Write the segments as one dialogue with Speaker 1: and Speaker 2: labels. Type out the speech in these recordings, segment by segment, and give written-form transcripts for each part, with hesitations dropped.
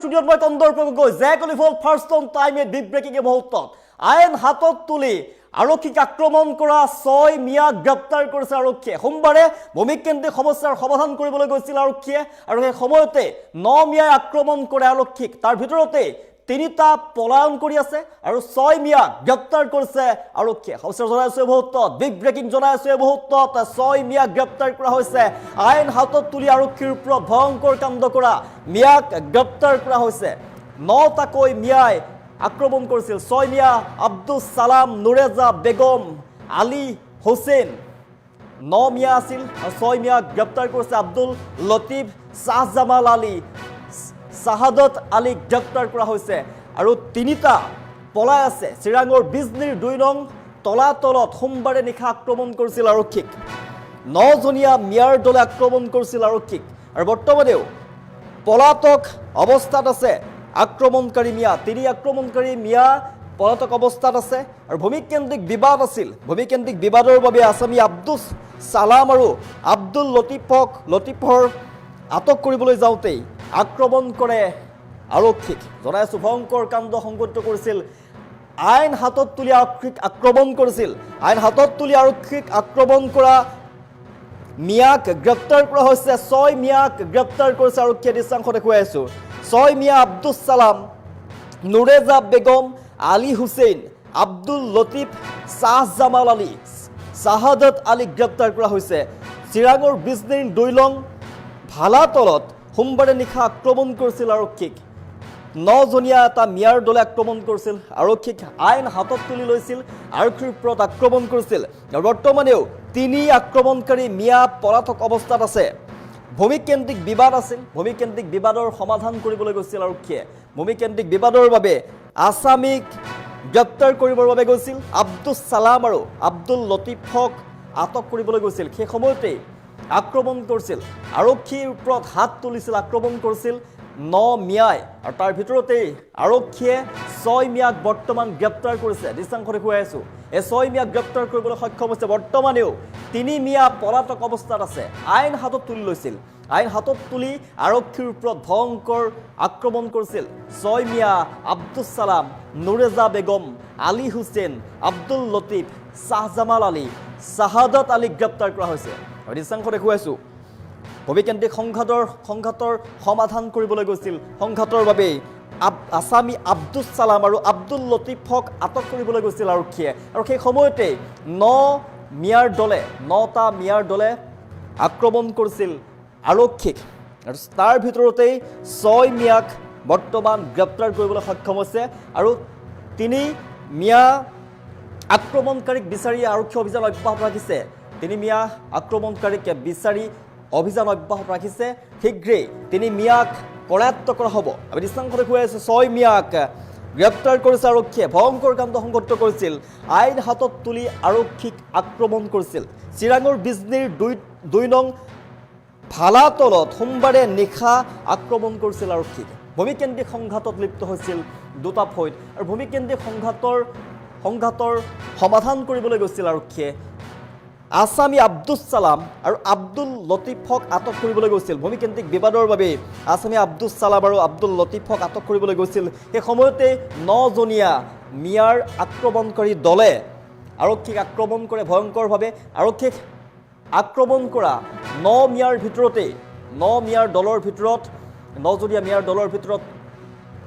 Speaker 1: স্টুডিওত মই কন্দৰ্প গৈ জেক অলিভল ফাৰ্ষ্ট অন টাইম এ ডিপ ব্ৰেকিং মুহূৰ্তত আইন হাতত তুলি আৰক্ষীক আক্ৰমণ কৰা 6 মিয়াক গ্ৰেপ্তাৰ কৰিছে আৰক্ষীয়ে। সোমবাৰে ভূমিকেন্দ্ৰিক সমস্যাৰ সমাধান কৰিবলৈ গৈছিল আৰক্ষীয়ে আৰু সেই সময়তে 9 মিয়াই আক্ৰমণ কৰে আৰক্ষীক। তাৰ ভিতৰতে তিনিটা পলায়ন কৰি আছে আৰু 6 মিয়াক গ্ৰেপ্তাৰ কৰিছে আৰক্ষীয়ে। খবৰ জনাইছে মুহূৰ্তত ডিপ ব্ৰেকিং জনাইছে মুহূৰ্তত 6 মিয়াক গ্ৰেপ্তাৰ কৰা হৈছে। আইন হাতত তুলি আৰক্ষীৰ ওপৰত ভয়ংকৰ কাণ্ড কৰা মিয়াক গ্ৰেপ্তাৰ কৰা হৈছে। 9টাকৈ মিয়াই আক্ৰমণ কৰিছিল। 6 মিয়া আব্দুল সালাম, নুৰেজা বেগম, আলী হুছেইন 9 মিয়া আছিল আৰু 6 মিয়াক গ্ৰেপ্তাৰ কৰিছে। আব্দুল লতিফ, শাহজামাল আলী, শাহাদত আলী গ্ৰেপ্তাৰ কৰা হৈছে আৰু তিনিটা পলাই আছে। চিৰাঙৰ বিজনীৰ 2 নং তলাতলত সোমবাৰে নিশা আক্ৰমণ কৰিছিল আৰক্ষীক। 9জনীয়া মিয়াৰ দলে আক্ৰমণ কৰিছিল আৰক্ষীক আৰু বৰ্তমানেও পলাতক অৱস্থাত আছে আক্ৰমণকাৰী মিয়া। 3 আক্ৰমণকাৰী মিয়া পলাতক অৱস্থাত আছে আৰু ভূমিকেন্দ্ৰিক বিবাদ আছিল। ভূমিকেন্দ্ৰিক বিবাদৰ বাবে আছামী আব্দুল সালাম আৰু আব্দুল লতিফৰ আটক কৰিবলৈ যাওঁতেই আক্ৰমণ কৰে আৰক্ষীক। জনাইছো ভয়ংকৰ কাণ্ড সংঘটিত কৰিছিল। আইন হাতত তুলি আৰক্ষীক আক্ৰমণ কৰিছিল। আইন হাতত তুলি আৰক্ষীক আক্ৰমণ কৰা মিয়াক গ্ৰেপ্তাৰ কৰা হৈছে। 6 মিয়াক গ্ৰেপ্তাৰ কৰিছে আৰক্ষীয়ে। দৃশ্যাংশ দেখুৱাই আছো। 6 মিয়া আব্দুল সালাম, নুৰেজা বেগম, আলী হুছেইন, আব্দুল লতিফ, শাহজামাল আলী, শাহাদত আলী গ্ৰেপ্তাৰ কৰা হৈছে। চিৰাঙৰ বিজনীৰ 2 নং ভালাতলত সোমবাৰে নিশা আক্ৰমণ কৰিছিল আৰক্ষীক। 9জনীয়া এটা মিয়াৰ দলে আক্ৰমণ কৰিছিল আৰক্ষীক। আইন হাতত তুলি লৈছিল, আৰক্ষীৰ ওপৰত আক্ৰমণ কৰিছিল। বৰ্তমানেও 3 আক্ৰমণকাৰী মিয়া পলাতক অৱস্থাত আছে। ভূমিকেন্দ্ৰিক বিবাদ আছিল। ভূমিকেন্দ্ৰিক বিবাদৰ সমাধান কৰিবলৈ গৈছিল আৰক্ষীয়ে। ভূমিকেন্দ্ৰিক বিবাদৰ বাবে আছামীক গ্ৰেপ্তাৰ কৰিবৰ বাবে গৈছিল। আব্দুল সালাম আৰু আব্দুল লতিফক আটক কৰিবলৈ গৈছিল। সেই সময়তেই আক্ৰমণ কৰিছিল, আৰক্ষীৰ ওপৰত হাত তুলিছিল, আক্ৰমণ কৰিছিল 9 মিয়াই আৰু তাৰ ভিতৰতেই আৰক্ষীয়ে 6 মিয়াক বৰ্তমান গ্ৰেপ্তাৰ কৰিছে। দৃশ্যাংশ দেখুৱাই আছো। এই 6 মিয়াক গ্ৰেপ্তাৰ কৰিবলৈ সক্ষম হৈছে। বৰ্তমানেও 3 মিয়া পলাতক অৱস্থাত আছে। আইন হাতত তুলি লৈছিল। আইন হাতত তুলি আৰক্ষীৰ ওপৰত ভয়ংকৰ আক্ৰমণ কৰিছিল 6 মিয়া আব্দুল সালাম, নুৰেজা বেগম, আলী হুছেইন, আব্দুল লতিফ, শাহজামাল আলী, শাহাদত আলীক গ্ৰেপ্তাৰ কৰা হৈছে। দৃশ্যাংশ দেখুৱাইছো। ভূমিকেন্দ্ৰিক সংঘাতৰ সমাধান কৰিবলৈ গৈছিল। সংঘাতৰ বাবে আছামী আব্দুল সালাম আৰু আব্দুল লতিফক আটক কৰিবলৈ গৈছিল আৰক্ষীয়ে আৰু সেই সময়তে 9টা মিয়াৰ দলে আক্ৰমণ কৰিছিল আৰক্ষীক আৰু তাৰ ভিতৰতেই 6 মিয়াক বৰ্তমান গ্ৰেপ্তাৰ কৰিবলৈ সক্ষম হৈছে আৰু 3 মিয়া আক্ৰমণকাৰীক বিচাৰি আৰক্ষী অভিযান অব্যাহত ৰাখিছে। 3 মিয়া আক্ৰমণকাৰীক বিচাৰি অভিযান অব্যাহত ৰাখিছে। শীঘ্ৰেই 3 মিয়াক কৰায়ত্ব কৰা হ'ব। আমি দৃশ্যাংশ দেখুৱাই আছো। 6 মিয়াক গ্ৰেপ্তাৰ কৰিছে আৰক্ষীয়ে। ভয়ংকৰ কাণ্ড সংঘটিত কৰিছিল। আইন হাতত তুলি আৰক্ষীক আক্ৰমণ কৰিছিল। চিৰাঙৰ বিজনীৰ 2 নং ভালাতলত সোমবাৰে নিশা আক্ৰমণ কৰিছিল আৰক্ষীক। ভূমিকেন্দ্ৰিক সংঘাতত লিপ্ত হৈছিল 2টা ফৈদ আৰু ভূমিকেন্দ্ৰিক সংঘাতৰ সমাধান কৰিবলৈ গৈছিল আৰক্ষীয়ে। আছামী আব্দুল সালাম আৰু আব্দুল লতিফক আটক কৰিবলৈ গৈছিল। ভূমিকেন্দ্ৰিক বিবাদৰ বাবে আছামী আব্দুল সালাম আৰু আব্দুল লতিফক আটক কৰিবলৈ গৈছিল। সেই সময়তে 9জনীয়া মিয়াৰ আক্ৰমণকাৰী দলে আৰক্ষীক আক্ৰমণ কৰে ভয়ংকৰভাৱে। আৰক্ষীক আক্ৰমণ কৰা 9 মিয়াৰ ভিতৰতে 9 মিয়াৰ দলৰ ভিতৰত 9জনীয়া মিয়াৰ দলৰ ভিতৰত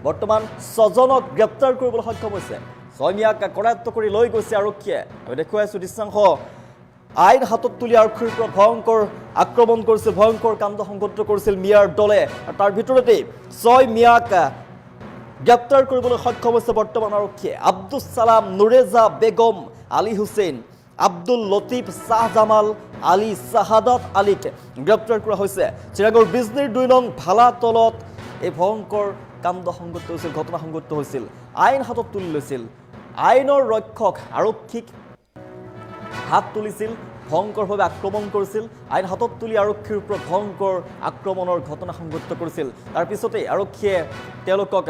Speaker 1: বৰ্তমান 6জনক গ্ৰেপ্তাৰ কৰিবলৈ সক্ষম হৈছে। 6 মিয়াক কৰায়ত্ব কৰি লৈ গৈছে আৰক্ষীয়ে। আমি দেখুৱাইছো দৃশ্যাংশ। আইন হাতত তুলি আৰক্ষীৰ ওপৰত ভয়ংকৰ আক্ৰমণ কৰিছিল, ভয়ংকৰ কাণ্ড সংঘটিত কৰিছিল মিয়াৰ দলে আৰু তাৰ ভিতৰতে 6 মিয়াক গ্ৰেপ্তাৰ কৰিবলৈ সক্ষম হৈছে বৰ্তমান আৰক্ষীয়ে। আব্দুল সালাম, নুৰেজা বেগম, আলী হুছেইন, আব্দুল লতিফ, শাহজামাল আলী, শাহাদত আলীক গ্ৰেপ্তাৰ কৰা হৈছে। চিৰাঙৰ বিজনীৰ 2 নং ভালাতলত এই ভয়ংকৰ কাণ্ড সংঘটিত হৈছিল, ঘটনা সংঘটিত হৈছিল। আইন হাতত তুলি লৈছিল। আইনৰ ৰক্ষক আৰক্ষীক হাত তুলিছিল, ভয়ংকৰভাৱে আক্ৰমণ কৰিছিল। আইন হাতত তুলি আৰক্ষীৰ ওপৰত ভয়ংকৰ আক্ৰমণৰ ঘটনা সংঘটিত কৰিছিল। তাৰ পিছতেই আৰক্ষীয়ে তেওঁলোকক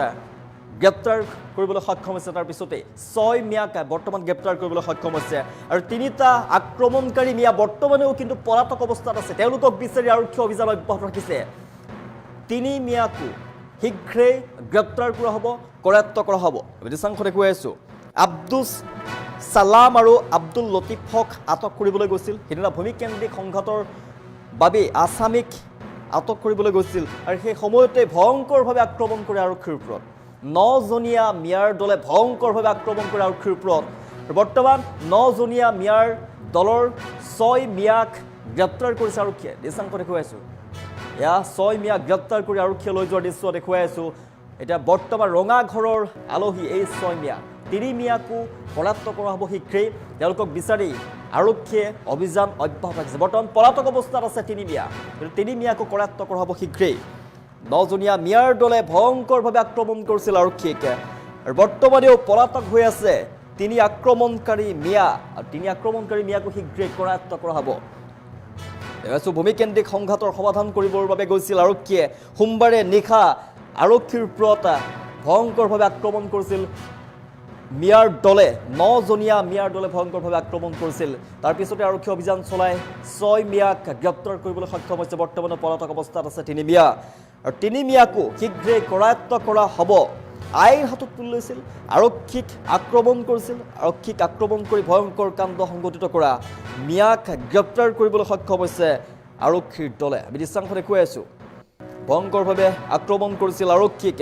Speaker 1: গ্ৰেপ্তাৰ কৰিবলৈ সক্ষম হৈছে। তাৰ পিছতে 6 মিয়াক বৰ্তমান গ্ৰেপ্তাৰ কৰিবলৈ সক্ষম হৈছে আৰু 3টা আক্ৰমণকাৰী মিয়া বৰ্তমানেও কিন্তু পলাতক অৱস্থাত আছে। তেওঁলোকক বিচাৰি আৰক্ষী অভিযান অব্যাহত ৰাখিছে। 3 মিয়াকো শীঘ্ৰেই গ্ৰেপ্তাৰ কৰা হ'ব, কৰায়ত্ব কৰা হ'ব। বিদেশাংশতে কৈ আছোঁ আব্দুছ ছালাম আৰু আব্দুল লতিফক আটক কৰিবলৈ গৈছিল। সেইদিনা ভূমিকেন্দ্ৰিক সংঘাতৰ বাবে আছামীক আটক কৰিবলৈ গৈছিল আৰু সেই সময়তে ভয়ংকৰভাৱে আক্ৰমণ কৰে আৰক্ষীৰ ওপৰত। 9জনীয়া মিয়াৰ দলে ভয়ংকৰভাৱে আক্ৰমণ কৰে আৰক্ষীৰ ওপৰত। বৰ্তমান 9জনীয়া মিয়াৰ দলৰ 6 মিয়াক গ্ৰেপ্তাৰ কৰিছে আৰক্ষীয়ে। দৃশ্যাংশ দেখুৱাই আছোঁ, এয়া 6 মিয়াক গ্ৰেপ্তাৰ কৰি আৰক্ষীয়ে লৈ যোৱাৰ দৃশ্য দেখুৱাই আছোঁ। এতিয়া বৰ্তমান ৰঙাঘৰৰ আলহী এই 6 মিয়া। 3 মিয়াকো কৰায়ত্ব কৰা হ'ব শীঘ্ৰেই। তেওঁলোকক বিচাৰি আৰক্ষীয়ে অভিযান অব্যাহত ৰাখিছে। বৰ্তমান পলাতক অৱস্থাত আছে 3 মিয়া, কিন্তু 3 মিয়াকো কৰায়ত্ব কৰা হ'ব শীঘ্ৰেই। 9জনীয়া মিয়াৰ দলে ভয়ংকৰভাৱে আক্ৰমণ কৰিছিল আৰক্ষীক আৰু বৰ্তমানেও পলাতক হৈ আছে 3 আক্ৰমণকাৰী মিয়া। আৰু 3 আক্ৰমণকাৰী মিয়াকো শীঘ্ৰেই কৰায়ত্ব কৰা হ'ব। ভূমিকেন্দ্ৰিক সংঘাতৰ সমাধান কৰিবৰ বাবে গৈছিল আৰক্ষীয়ে। সোমবাৰে নিশা আৰক্ষীৰ ওপৰত ভয়ংকৰভাৱে আক্ৰমণ কৰিছিল মিয়াৰ দলে। 9জনীয়া মিয়াৰ দলে ভয়ংকৰভাৱে আক্ৰমণ কৰিছিল। তাৰপিছতে আৰক্ষী অভিযান চলাই 6 মিয়াক গ্ৰেপ্তাৰ কৰিবলৈ সক্ষম হৈছে। বৰ্তমানে পলাতক অৱস্থাত আছে 3 মিয়া আৰু 3 মিয়াকো শীঘ্ৰেই কৰায়ত্ব কৰা হ'ব। আইন হাতত তুলি লৈছিল, আৰক্ষীক আক্ৰমণ কৰিছিল, আৰক্ষীক আক্ৰমণ কৰি ভয়ংকৰ কাণ্ড সংঘটিত কৰা মিয়াক গ্ৰেপ্তাৰ কৰিবলৈ সক্ষম হৈছে আৰক্ষীৰ দলে। আমি দৃশ্যাংশ দেখুৱাই আছোঁ, ভয়ংকৰভাৱে আক্ৰমণ কৰিছিল আৰক্ষীক।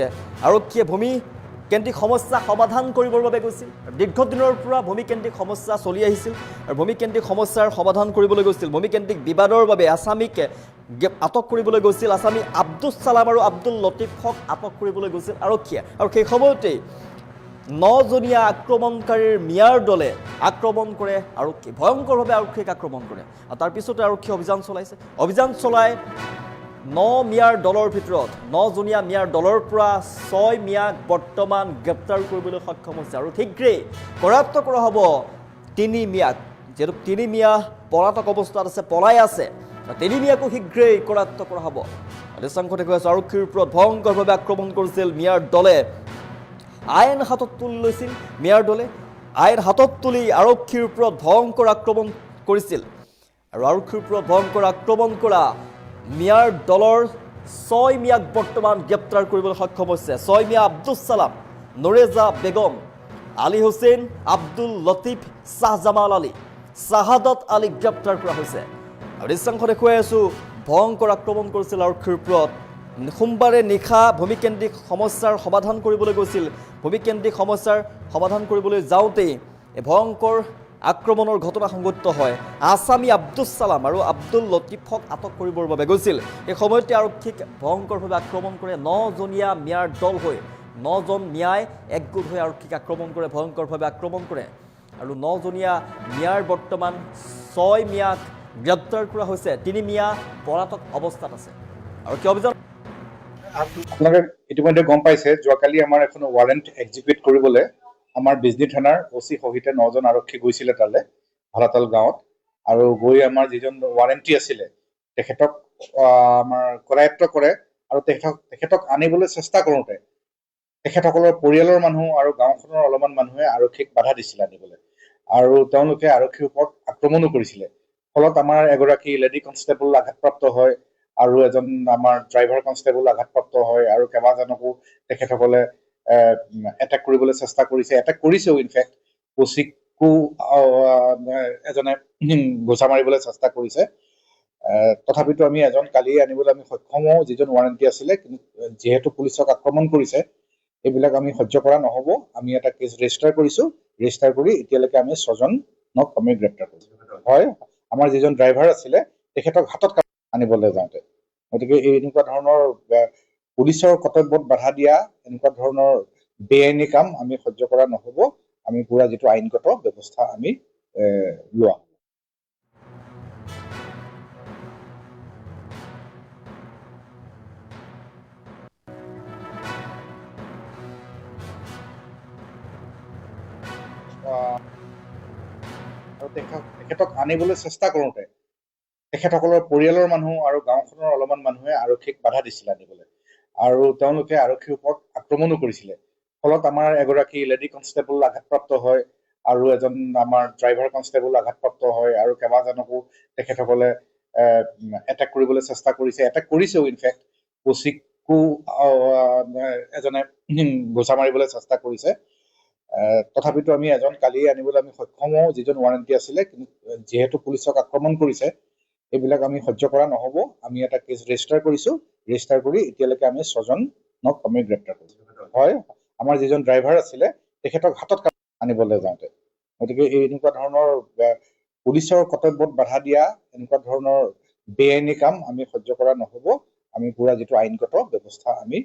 Speaker 1: আৰক্ষীয়ে ভূমিকেন্দ্ৰিক সমস্যা সমাধান কৰিবৰ বাবে গৈছিল। দীৰ্ঘদিনৰ পৰা ভূমিকেন্দ্ৰিক সমস্যা চলি আহিছিল আৰু ভূমিকেন্দ্ৰিক সমস্যাৰ সমাধান কৰিবলৈ গৈছিল। ভূমিকেন্দ্ৰিক বিবাদৰ বাবে আছামীক আটক কৰিবলৈ গৈছিল। আছামী আব্দুছ ছালাম আৰু আব্দুল লতিফক আটক কৰিবলৈ গৈছিল আৰক্ষীয়ে। আৰু সেই সময়তেই 9জনীয়া আক্ৰমণকাৰীৰ মিয়াৰ দলে আক্ৰমণ কৰে আৰক্ষী, ভয়ংকৰভাৱে আৰক্ষীক আক্ৰমণ কৰে। আৰু তাৰপিছতে আৰক্ষীয়ে অভিযান চলাইছে। অভিযান চলাই 9 মিয়াৰ দলৰ ভিতৰত 9জনীয়া মিয়াৰ দলৰ পৰা 6 মিয়াক বৰ্তমান গ্ৰেপ্তাৰ কৰিবলৈ সক্ষম হৈছে আৰু শীঘ্ৰেই কৰায়ত্ব কৰা হ'ব 3 মিয়াক। যিহেতু 3 মিয়া পলাতক অৱস্থাত আছে, পলাই আছে, 3 মিয়াকো শীঘ্ৰেই কৰায়ত্ব কৰা হ'ব। দৃশ্যাংশ দেখুৱাই আছোঁ, আৰক্ষীৰ ওপৰত ভয়ংকৰভাৱে আক্ৰমণ কৰিছিল মিয়াৰ দলে। আইন হাতত তুলি লৈছিল মিয়াৰ দলে। আইন হাতত তুলি আৰক্ষীৰ ওপৰত ভয়ংকৰ আক্ৰমণ কৰিছিল আৰু আৰক্ষীৰ ওপৰত ভয়ংকৰ আক্ৰমণ কৰা মিয়াৰ দলৰ 6 মিয়াক বৰ্তমান গ্ৰেপ্তাৰ কৰিবলৈ সক্ষম হৈছে। 6 মিয়া আব্দুছ ছালাম, নুৰেজা বেগম, আলী হুছেইন, আব্দুল লতিফ, শ্বাহজামাল আলী, শ্বাহাদত আলীক গ্ৰেপ্তাৰ কৰা হৈছে। আৰু দৃশ্যাংশ দেখুৱাই আছোঁ, ভয়ংকৰ আক্ৰমণ কৰিছিল আৰক্ষীৰ ওপৰত। সোমবাৰে নিশা ভূমিকেন্দ্ৰিক সমস্যাৰ সমাধান কৰিবলৈ গৈছিল। ভূমিকেন্দ্ৰিক সমস্যাৰ সমাধান কৰিবলৈ যাওঁতেই এই ভয়ংকৰ আক্ৰমণৰ ঘটনা সংঘটিত হয়। আছামী আব্দুছ ছালাম আৰু আব্দুল লতিফক আটক কৰিবৰ বাবে গৈছিল। এই সময়তে আৰক্ষীক ভয়ংকৰভাৱে আক্ৰমণ কৰে 9জনীয়া মিয়াৰ দল হৈ। 9জন মিয়াই একগোট হৈ আৰক্ষীক আক্ৰমণ কৰে, ভয়ংকৰভাৱে আক্ৰমণ কৰে আৰু 9জনীয়া মিয়াৰ বৰ্তমান 6 মিয়াক গ্ৰেপ্তাৰ কৰা হৈছে। 3 মিয়া পলাতক অৱস্থাত আছে। আৰক্ষী অভিযান
Speaker 2: আপোনালোকে ইতিমধ্যে গম পাইছে, যোৱাকালি আমাৰ এখন ৱাৰেণ্ট এক্সিকিউট কৰিবলৈ আমাৰ বিজনী থানাৰ OC সহিতে 9জন আৰক্ষী গৈছিলে তালৈ ভালাতাল গাঁৱত। আৰু গৈ আমাৰ যিজন ৱাৰেণ্টি আছিলে তেখেতক আমাৰ কৰায়ত্ব কৰে আৰু তেখেতক আনিবলৈ চেষ্টা কৰোঁতে তেখেতসকলৰ পৰিয়ালৰ মানুহ আৰু গাঁওখনৰ অলপমান মানুহে আৰক্ষীক বাধা দিছিলে আনিবলৈ আৰু তেওঁলোকে আৰক্ষীৰ ওপৰত আক্ৰমণো কৰিছিলে। ফলত আমাৰ এগৰাকী লেডি কনষ্টেবল আঘাতপ্ৰাপ্ত হয় আৰু এজন আমাৰ ড্ৰাইভাৰ কনষ্টেবল আঘাতপ্ৰাপ্ত হয় আৰু কেইবাজনকো তেখেতসকলে এটেক কৰিবলৈ চেষ্টা কৰিছে, এটেক কৰিছেও। ইনফেক্ট OCকো এজনে গোচা মাৰিবলৈ চেষ্টা কৰিছে। তথাপিতো আমি এজন কালি আনিবলৈ আমি সক্ষম হওঁ, যিজন ৱাৰেণ্টি আছিলে। কিন্তু যিহেতু পুলিচক আক্ৰমণ কৰিছে, এইবিলাক আমি সহ্য কৰা নহ'ব। আমি এটা কেছ ৰেজিষ্টাৰ কৰিছোঁ। ৰেজিষ্টাৰ কৰি এতিয়ালৈকে আমি 6জনক আমি গ্ৰেপ্তাৰ কৰিছোঁ। হয়, আমাৰ যিজন ড্ৰাইভাৰ আছিলে তেখেতক হাতত আনিবলৈ যাওঁতে। গতিকে এনেকুৱা ধৰণৰ পুলিচৰ কৰ্তব্যত বাধা দিয়া, এনেকুৱা ধৰণৰ বেআইনী কাম আমি সহ্য কৰা নহ'ব। আমি পুৰা যিটো আইনগত ব্যৱস্থা আমি লোৱা। আৰু তেখেতক আনিবলৈ চেষ্টা কৰোঁতে তেখেতসকলৰ পৰিয়ালৰ মানুহ আৰু গাঁওখনৰ অলপমান মানুহে আৰক্ষীক বাধা দিছিলে আনিবলৈ আৰু তেওঁলোকে আৰক্ষীৰ ওপৰত আক্ৰমণো কৰিছিলে। ফলত আমাৰ এগৰাকী লেডি কনষ্টেবল আঘাতপ্ৰাপ্ত হয় আৰু এজন আমাৰ ড্ৰাইভাৰ কনষ্টেবল আঘাতপ্ৰাপ্ত হয় আৰু কেইবাজনকো তেখেতসকলে এটেক কৰিবলৈ চেষ্টা কৰিছে, এটেক কৰিছেও। ইনফেক্ট OCকো এজনে গোচা মাৰিবলৈ চেষ্টা কৰিছে। তথাপিতো আমি এজন কালি আনিবলৈ আমি সক্ষম হওঁ, যিজন ৱাৰেণ্টি আছিলে। কিন্তু যিহেতু পুলিচক আক্ৰমণ কৰিছে, এইবিলাক আমি সহ্য কৰা নহ'ব। আমি এটা কেছ ৰেজিষ্টাৰ কৰিছো। ৰেজিষ্টাৰ কৰি এতিয়ালৈকে আমি 6জনক আমি গ্ৰেপ্তাৰ কৰিছো। হয়, আমাৰ যিজন ড্ৰাইভাৰ আছিলে তেখেতক হাতত আনিবলৈ যাওঁতে। গতিকে এই এনেকুৱা ধৰণৰ পুলিচৰ কৰ্তব্যত বাধা দিয়া এনেকুৱা ধৰণৰ বেআইনী কাম আমি সহ্য কৰা নহ'ব। আমি পুৰা যিটো আইনগত ব্যৱস্থা আমি